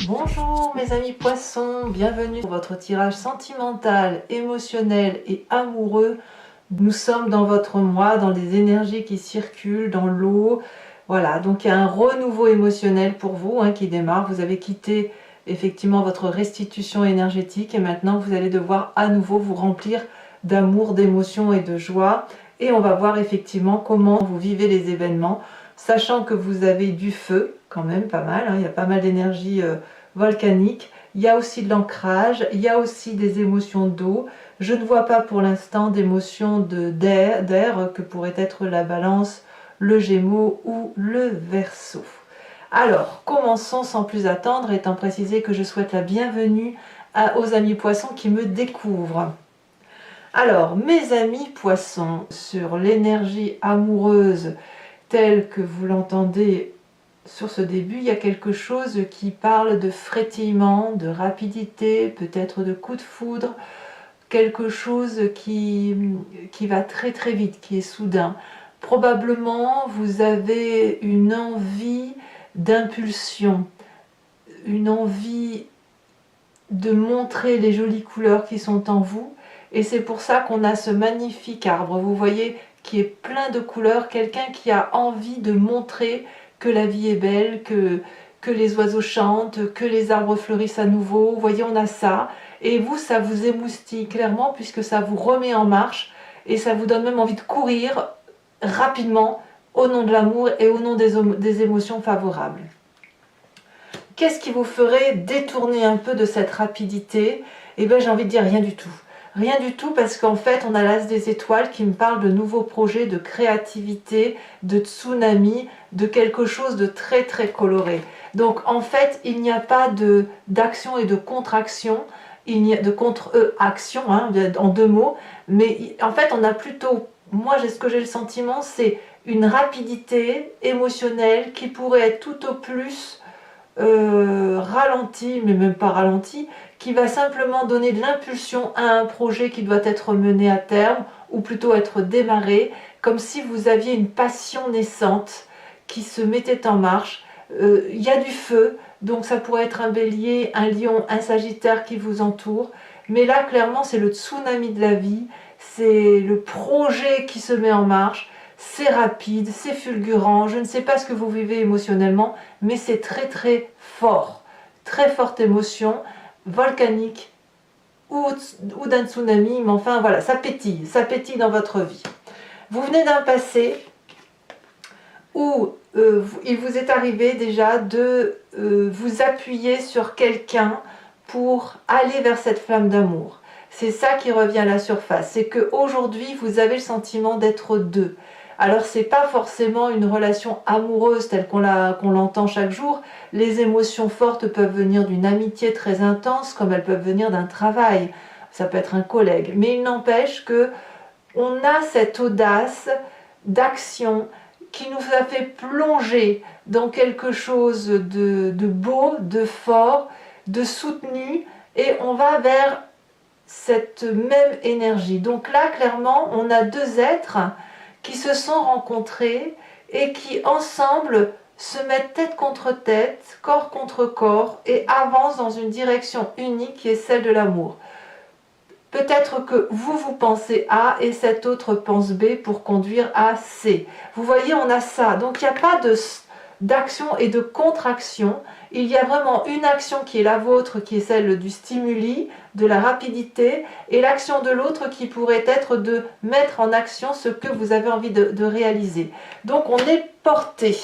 Bonjour mes amis poissons, bienvenue pour votre tirage sentimental, émotionnel et amoureux. Nous sommes dans votre mois, dans des énergies qui circulent, dans l'eau. Voilà, donc il y a un renouveau émotionnel pour vous qui démarre. Vous avez quitté effectivement votre restitution énergétique et maintenant vous allez devoir à nouveau vous remplir d'amour, d'émotion et de joie. Et on va voir effectivement comment vous vivez les événements, sachant que vous avez du feu, quand même pas mal, il y a pas mal d'énergie volcanique, il y a aussi de l'ancrage, il y a aussi des émotions d'eau. Je ne vois pas pour l'instant d'émotions d'air que pourrait être la Balance, le Gémeaux ou le Verseau. Alors, commençons sans plus attendre, étant précisé que je souhaite la bienvenue aux amis poissons qui me découvrent. Alors, mes amis poissons, sur l'énergie amoureuse telle que vous l'entendez sur ce début, il y a quelque chose qui parle de frétillement, de rapidité, peut-être de coup de foudre, quelque chose qui va très très vite, qui est soudain. Probablement, vous avez une envie d'impulsion, une envie de montrer les jolies couleurs qui sont en vous. Et c'est pour ça qu'on a ce magnifique arbre, vous voyez, qui est plein de couleurs, quelqu'un qui a envie de montrer que la vie est belle, que les oiseaux chantent, que les arbres fleurissent à nouveau. Vous voyez, on a ça. Et vous, ça vous émoustille clairement puisque ça vous remet en marche et ça vous donne même envie de courir rapidement au nom de l'amour et au nom des émotions favorables. Qu'est-ce qui vous ferait détourner un peu de cette rapidité? Eh bien, j'ai envie de dire rien du tout. Rien du tout parce qu'en fait, on a l'as des étoiles qui me parle de nouveaux projets, de créativité, de tsunami, de quelque chose de très très coloré. Donc en fait, il n'y a pas d'action et de contre-action, il n'y a de contre-action en deux mots, mais en fait, on a plutôt, moi ce que j'ai le sentiment, c'est une rapidité émotionnelle qui pourrait être tout au plus ralenti, mais même pas ralenti, qui va simplement donner de l'impulsion à un projet qui doit être mené à terme, ou plutôt être démarré, comme si vous aviez une passion naissante qui se mettait en marche. Il y a du feu, donc ça pourrait être un bélier, un lion, un sagittaire qui vous entoure, mais là clairement c'est le tsunami de la vie, c'est le projet qui se met en marche. C'est rapide, c'est fulgurant, je ne sais pas ce que vous vivez émotionnellement, mais c'est très très fort, très forte émotion, volcanique ou d'un tsunami, mais enfin voilà, ça pétille dans votre vie. Vous venez d'un passé où il vous est arrivé déjà de vous appuyer sur quelqu'un pour aller vers cette flamme d'amour. C'est ça qui revient à la surface, c'est qu'aujourd'hui vous avez le sentiment d'être deux. Alors c'est pas forcément une relation amoureuse telle qu'on l'entend chaque jour. Les émotions fortes peuvent venir d'une amitié très intense, comme elles peuvent venir d'un travail. Ça peut être un collègue. Mais il n'empêche que on a cette audace d'action qui nous a fait plonger dans quelque chose de beau, de fort, de soutenu, et on va vers cette même énergie. Donc là, clairement, on a deux êtres qui se sont rencontrés et qui ensemble se mettent tête contre tête, corps contre corps et avancent dans une direction unique qui est celle de l'amour. Peut-être que vous pensez A et cet autre pense B pour conduire à C. Vous voyez, on a ça. Donc il n'y a pas d'action et de contre-action. Il y a vraiment une action qui est la vôtre, qui est celle du stimuli, de la rapidité, et l'action de l'autre qui pourrait être de mettre en action ce que vous avez envie de réaliser. Donc on est porté.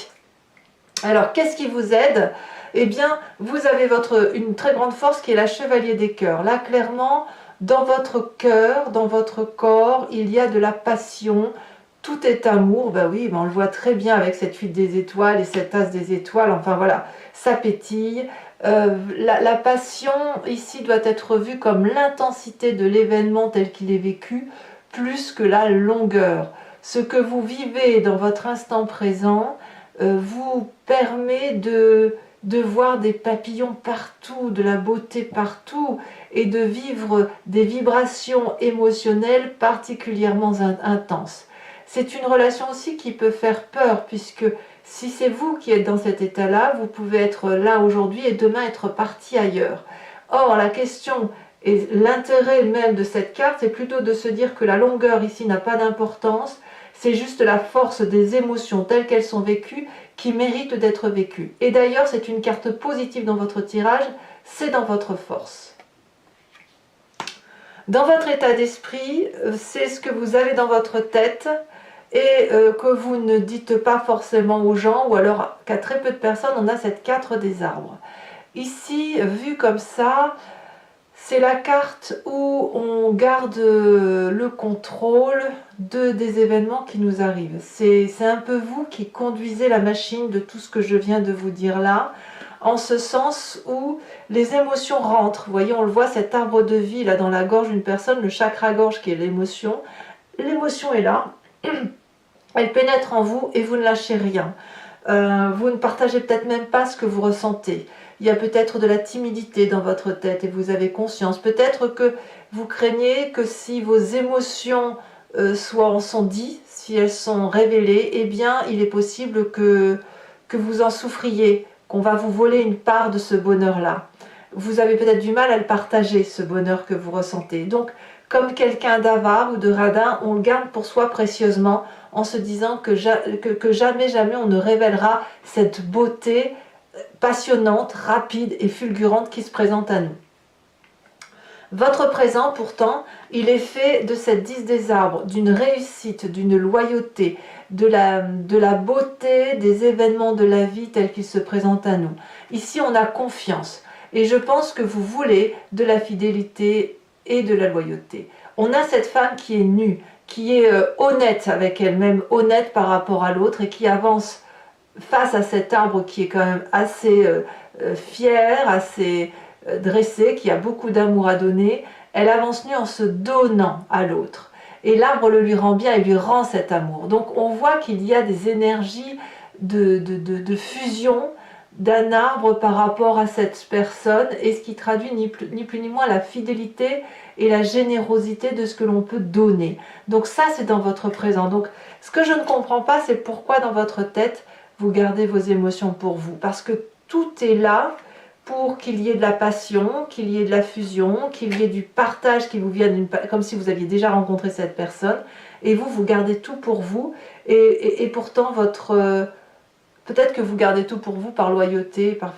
Alors qu'est-ce qui vous aide? Eh bien, vous avez une très grande force qui est la chevalier des cœurs. Là, clairement, dans votre cœur, dans votre corps, il y a de la passion. Tout est amour, ben oui, on le voit très bien avec cette huile des étoiles et cette as des étoiles, enfin voilà, ça pétille. La passion ici doit être vue comme l'intensité de l'événement tel qu'il est vécu, plus que la longueur. Ce que vous vivez dans votre instant présent vous permet de voir des papillons partout, de la beauté partout, et de vivre des vibrations émotionnelles particulièrement intenses. C'est une relation aussi qui peut faire peur, puisque Si c'est vous qui êtes dans cet état-là, vous pouvez être là aujourd'hui et demain être parti ailleurs. Or, la question et l'intérêt même de cette carte, c'est plutôt de se dire que la longueur ici n'a pas d'importance, c'est juste la force des émotions telles qu'elles sont vécues qui méritent d'être vécues. Et d'ailleurs, c'est une carte positive dans votre tirage, c'est dans votre force. Dans votre état d'esprit, c'est ce que vous avez dans votre tête et que vous ne dites pas forcément aux gens, ou alors qu'à très peu de personnes, on a cette carte des arbres. Ici, vu comme ça, c'est la carte où on garde le contrôle des événements qui nous arrivent. C'est un peu vous qui conduisez la machine de tout ce que je viens de vous dire là, en ce sens où les émotions rentrent. Vous voyez, on le voit, cet arbre de vie là dans la gorge d'une personne, le chakra-gorge qui est l'émotion. L'émotion est là, elle pénètre en vous et vous ne lâchez rien. Vous ne partagez peut-être même pas ce que vous ressentez. Il y a peut-être de la timidité dans votre tête et vous avez conscience. Peut-être que vous craignez que si vos émotions sont dites, si elles sont révélées, eh bien il est possible que vous en souffriez, qu'on va vous voler une part de ce bonheur-là. Vous avez peut-être du mal à le partager, ce bonheur que vous ressentez. Donc, comme quelqu'un d'avare ou de radin, on le garde pour soi précieusement en se disant que jamais on ne révélera cette beauté passionnante, rapide et fulgurante qui se présente à nous. Votre présent, pourtant, il est fait de cette 10 des arbres, d'une réussite, d'une loyauté, de la beauté des événements de la vie tels qu'ils se présentent à nous. Ici, on a confiance. Et je pense que vous voulez de la fidélité et de la loyauté. On a cette femme qui est nue, qui est honnête avec elle-même, honnête par rapport à l'autre et qui avance face à cet arbre qui est quand même assez fier, assez dressé, qui a beaucoup d'amour à donner. Elle avance nue en se donnant à l'autre. Et l'arbre le lui rend bien et lui rend cet amour. Donc on voit qu'il y a des énergies de fusion d'un arbre par rapport à cette personne, et ce qui traduit ni plus ni moins la fidélité et la générosité de ce que l'on peut donner. Donc ça, c'est dans votre présent. Donc ce que je ne comprends pas, c'est pourquoi dans votre tête, vous gardez vos émotions pour vous. Parce que tout est là pour qu'il y ait de la passion, qu'il y ait de la fusion, qu'il y ait du partage qui vous vient comme si vous aviez déjà rencontré cette personne. Et vous gardez tout pour vous. Et pourtant, peut-être que vous gardez tout pour vous par loyauté, par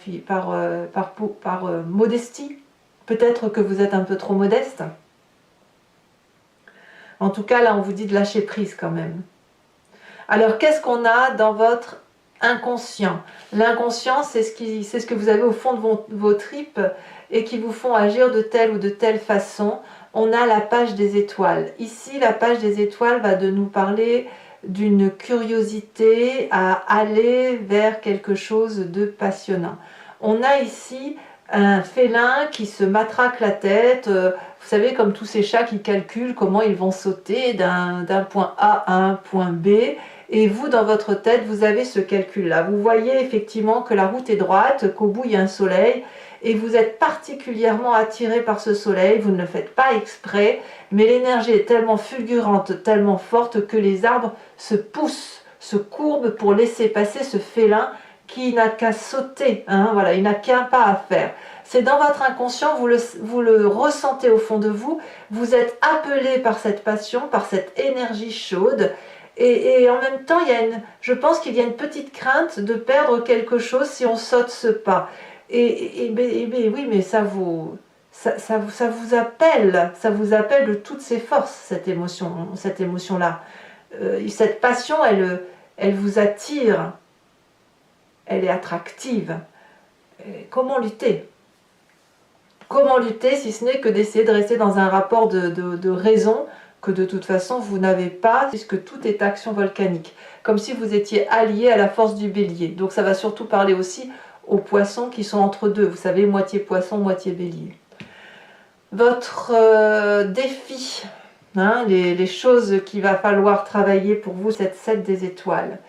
modestie. Peut-être que vous êtes un peu trop modeste. En tout cas, là, on vous dit de lâcher prise quand même. Alors, qu'est-ce qu'on a dans votre inconscient? L'inconscient, c'est ce que vous avez au fond de vos tripes et qui vous font agir de telle ou de telle façon. On a la page des étoiles. Ici, la page des étoiles va de nous parler d'une curiosité à aller vers quelque chose de passionnant. On a ici un félin qui se matraque la tête, vous savez, comme tous ces chats qui calculent comment ils vont sauter d'un point A à un point B, et vous, dans votre tête, vous avez ce calcul-là. Vous voyez effectivement que la route est droite, qu'au bout il y a un soleil, et vous êtes particulièrement attiré par ce soleil, vous ne le faites pas exprès, mais l'énergie est tellement fulgurante, tellement forte que les arbres se poussent, se courbent pour laisser passer ce félin qui n'a qu'à sauter, hein, voilà, il n'a qu'un pas à faire. C'est dans votre inconscient, vous le ressentez au fond de vous, vous êtes appelé par cette passion, par cette énergie chaude, et en même temps, je pense qu'il y a une petite crainte de perdre quelque chose si on saute ce pas. Oui, mais ça vous appelle, de toutes ses forces, cette émotion-là. Cette passion, elle vous attire, elle est attractive. Comment lutter? Comment lutter si ce n'est que d'essayer de rester dans un rapport de raison que de toute façon vous n'avez pas, puisque tout est action volcanique, comme si vous étiez allié à la force du bélier. Donc ça va surtout parler aussi aux poissons qui sont entre deux, vous savez, moitié poisson, moitié bélier. Votre défi, hein, les choses qu'il va falloir travailler pour vous, cette 7 des étoiles.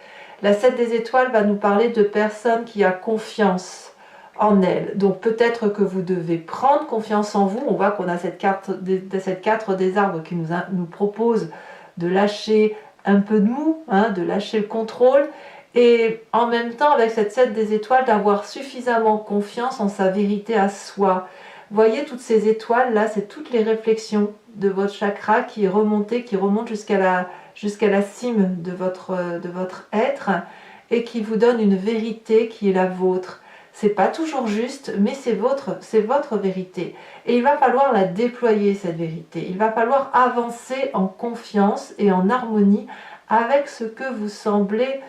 La 7 des étoiles va nous parler de personnes qui ont confiance en elles. Donc peut-être que vous devez prendre confiance en vous. On voit qu'on a cette 4 des arbres qui nous propose de lâcher un peu de mou, hein, de lâcher le contrôle. Et en même temps, avec cette 7 des étoiles, d'avoir suffisamment confiance en sa vérité à soi. Voyez toutes ces étoiles là, c'est toutes les réflexions de votre chakra qui remontent jusqu'à la cime de votre être et qui vous donne une vérité qui est la vôtre. C'est pas toujours juste, mais c'est votre vérité. Et il va falloir la déployer, cette vérité. Il va falloir avancer en confiance et en harmonie avec ce que vous semblez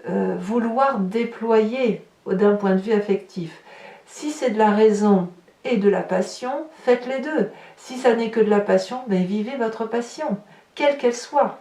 vouloir déployer d'un point de vue affectif. Si c'est de la raison et de la passion, faites les deux. Si ça n'est que de la passion, ben vivez votre passion, quelle qu'elle soit.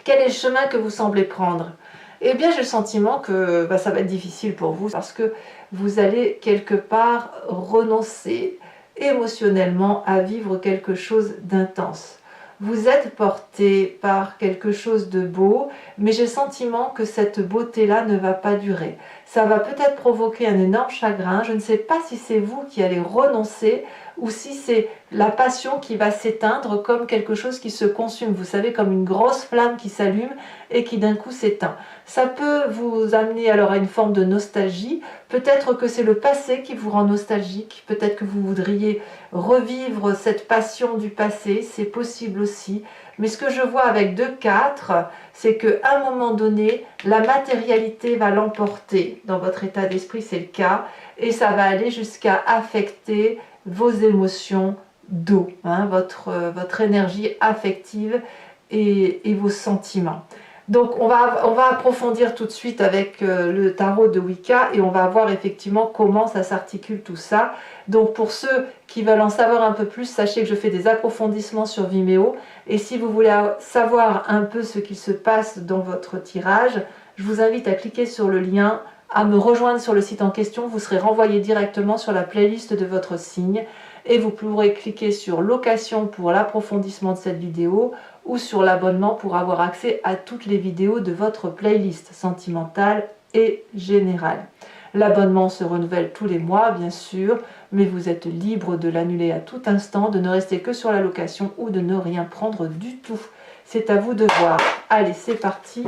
Quel est le chemin que vous semblez prendre? Eh bien, j'ai le sentiment que ça va être difficile pour vous parce que vous allez quelque part renoncer émotionnellement à vivre quelque chose d'intense. Vous êtes porté par quelque chose de beau, mais j'ai le sentiment que cette beauté-là ne va pas durer. Ça va peut-être provoquer un énorme chagrin. Je ne sais pas si c'est vous qui allez renoncer ou si c'est la passion qui va s'éteindre comme quelque chose qui se consume. Vous savez, comme une grosse flamme qui s'allume et qui d'un coup s'éteint. Ça peut vous amener alors à une forme de nostalgie. Peut-être que c'est le passé qui vous rend nostalgique. Peut-être que vous voudriez revivre cette passion du passé. C'est possible aussi. Mais ce que je vois avec 2-4, c'est qu'à un moment donné, la matérialité va l'emporter. Dans votre état d'esprit, c'est le cas. Et ça va aller jusqu'à affecter vos émotions d'eau, votre énergie affective et vos sentiments. Donc on va approfondir tout de suite avec le tarot de Wicca et on va voir effectivement comment ça s'articule tout ça. Donc pour ceux qui veulent en savoir un peu plus, sachez que je fais des approfondissements sur Vimeo et si vous voulez savoir un peu ce qu'il se passe dans votre tirage, je vous invite à cliquer sur le lien, à me rejoindre sur le site en question, vous serez renvoyé directement sur la playlist de votre signe et vous pourrez cliquer sur location pour l'approfondissement de cette vidéo ou sur l'abonnement pour avoir accès à toutes les vidéos de votre playlist sentimentale et générale. L'abonnement se renouvelle tous les mois bien sûr, mais vous êtes libre de l'annuler à tout instant, de ne rester que sur la location ou de ne rien prendre du tout. C'est à vous de voir. Allez, c'est parti.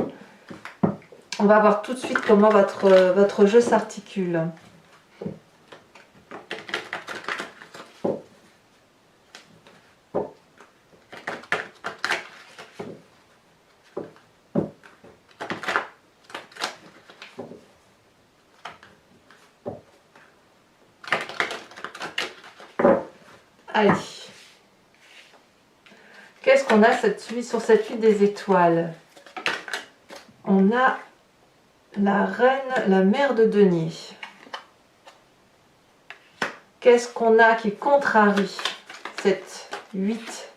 On va voir tout de suite comment votre jeu s'articule. Allez. Qu'est-ce qu'on a sur cette huile des étoiles? On a la reine, la mère de denier. Qu'est-ce qu'on a qui contrarie cette 8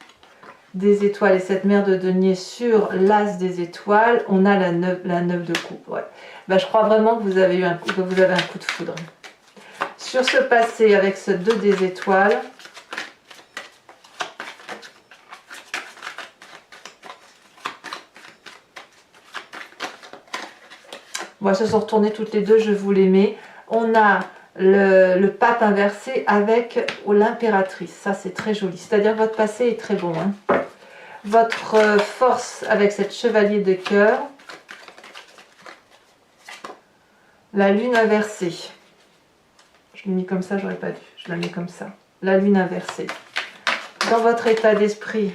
des étoiles et cette mère de denier sur l'as des étoiles? On a la 9 de coupe. Ouais. Je crois vraiment que vous avez un coup de foudre. Sur ce passé avec ce 2 des étoiles, elles se sont retournées toutes les deux, je vous les mets. On a le pape inversé avec l'impératrice. Ça, c'est très joli. C'est-à-dire que votre passé est très bon. Votre force avec cette chevalier de cœur. La lune inversée. Je l'ai mis comme ça, j'aurais pas dû. Je la mets comme ça. La lune inversée. Dans votre état d'esprit,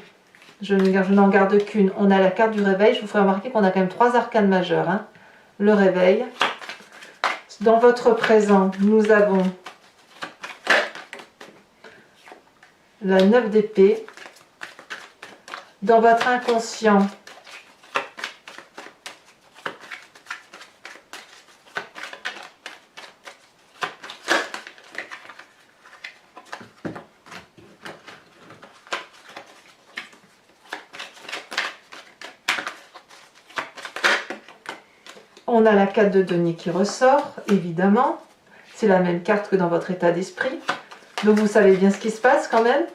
je n'en garde qu'une. On a la carte du réveil. Je vous ferai remarquer qu'on a quand même 3 arcanes majeures. Le réveil. Dans votre présent, nous avons la 9 d'épée. Dans votre inconscient, on a la 4 de denier qui ressort, évidemment. C'est la même carte que dans votre état d'esprit. Donc vous savez bien ce qui se passe quand même.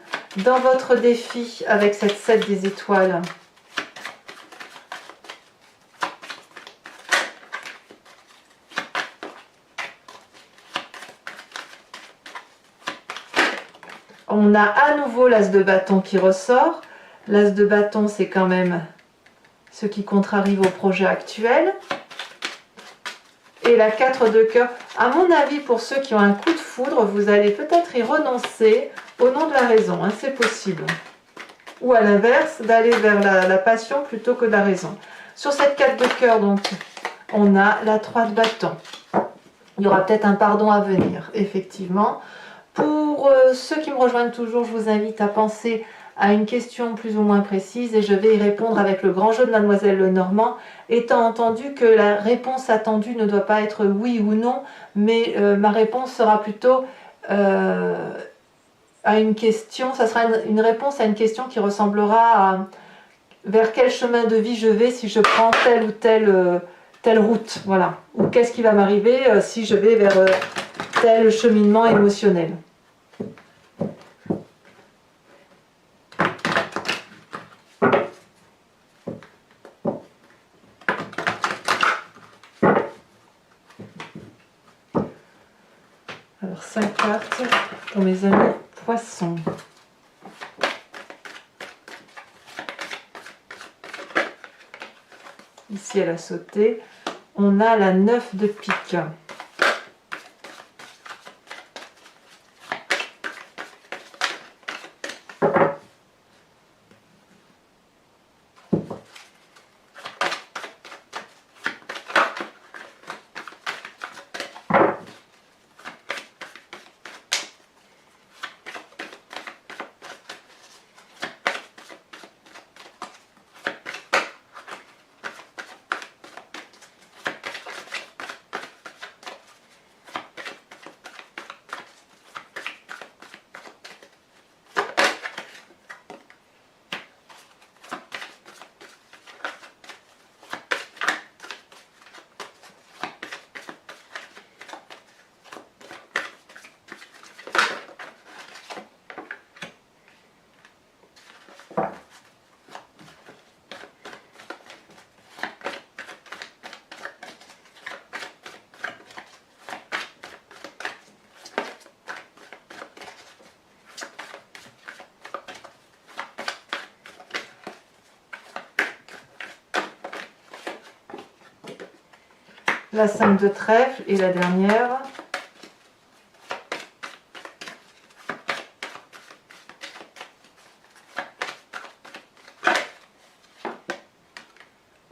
Dans votre défi avec cette 7 des étoiles, on a à nouveau l'as de bâton qui ressort. L'as de bâton, c'est quand même ce qui contrarie vos projets actuels. et la 4 de cœur. À mon avis, pour ceux qui ont un coup de foudre, vous allez peut-être y renoncer au nom de la raison, hein, c'est possible. Ou à l'inverse, d'aller vers la passion plutôt que la raison. Sur cette 4 de cœur, donc, on a la 3 de bâton. Il y aura peut-être un pardon à venir, effectivement. Pour ceux qui me rejoignent toujours, je vous invite à penser à une question plus ou moins précise et je vais y répondre avec le grand jeu de Mademoiselle Lenormand, étant entendu que la réponse attendue ne doit pas être oui ou non, mais ma réponse sera plutôt à une question, ça sera une réponse à une question qui ressemblera à vers quel chemin de vie je vais si je prends telle ou telle route, voilà. Ou qu'est-ce qui va m'arriver si je vais vers tel cheminement émotionnel. Alors 5 cartes pour mes amis poissons. Ici elle a sauté. On a la 9 de pique. La 5 de trèfle et la dernière.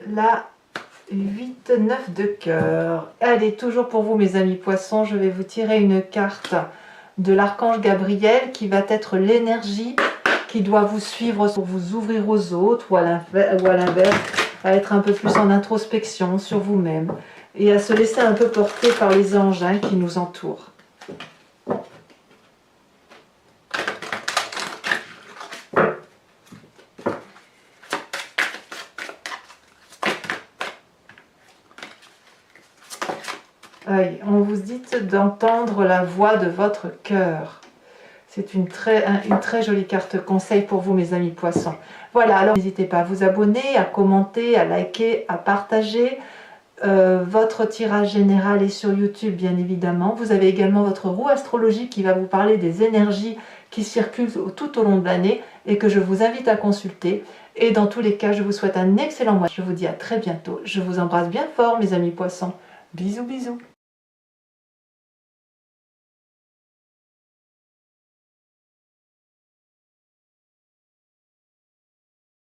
La 8-9 de cœur. Allez, toujours pour vous mes amis poissons, je vais vous tirer une carte de l'archange Gabriel qui va être l'énergie qui doit vous suivre pour vous ouvrir aux autres ou à l'inverse, à être un peu plus en introspection sur vous-même et à se laisser un peu porter par les anges qui nous entourent. On vous dit d'entendre la voix de votre cœur. C'est une très jolie carte conseil pour vous mes amis poissons. Voilà, alors n'hésitez pas à vous abonner, à commenter, à liker, à partager. Votre tirage général est sur YouTube bien évidemment. Vous avez également votre roue astrologique qui va vous parler des énergies qui circulent tout au long de l'année et que je vous invite à consulter. Et dans tous les cas, je vous souhaite un excellent mois. Je vous dis à très bientôt. Je vous embrasse bien fort mes amis poissons. Bisous bisous.